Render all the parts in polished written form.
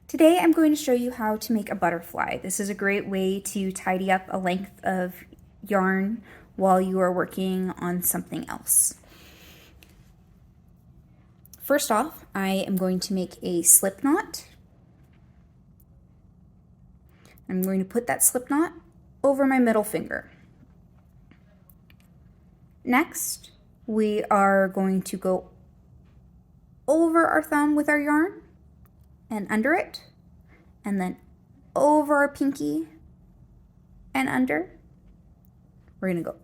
Today I'm going to show you how to make a butterfly. This is a great way to tidy up a length of yarn while you are working on something else. First off, I am going to make a slip knot. I'm going to put that slip knot over my middle finger. Next, we are going to go over our thumb with our yarn and under it, and then over our pinky and under. We're going to go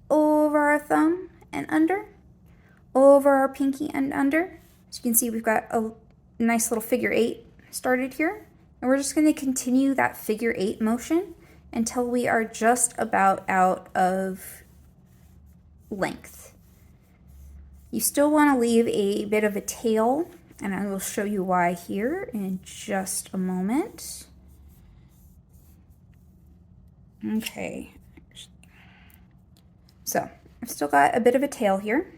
over our thumb and under, over our pinky and under. As you can see, we've got a nice little figure 8 started here, and we're just going to continue that figure 8 motion until we are just about out of length. You still want to leave a bit of a tail, and I will show you why here in just a moment. Okay, so I've still got a bit of a tail here.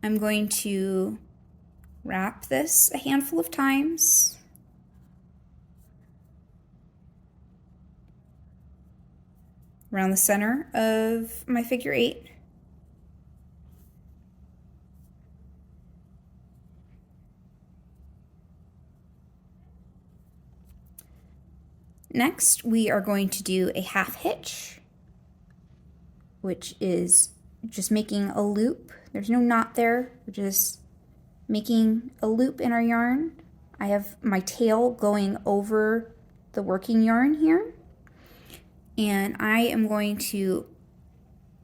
I'm going to wrap this a handful of times. Around the center of my figure 8. Next, we are going to do a half hitch, which is just making a loop. There's no knot there, we're just making a loop in our yarn. I have my tail going over the working yarn here, and I am going to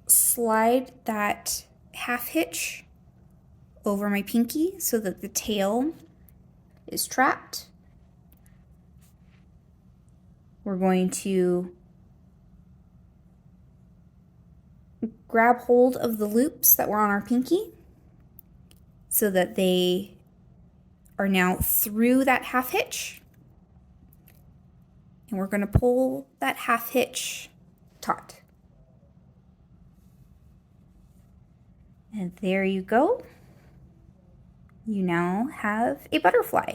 slide that half hitch over my pinky so that the tail is trapped. We're going to grab hold of the loops that were on our pinky so that they are now through that half hitch. And we're going to pull that half hitch taut. And there you go. You now have a butterfly.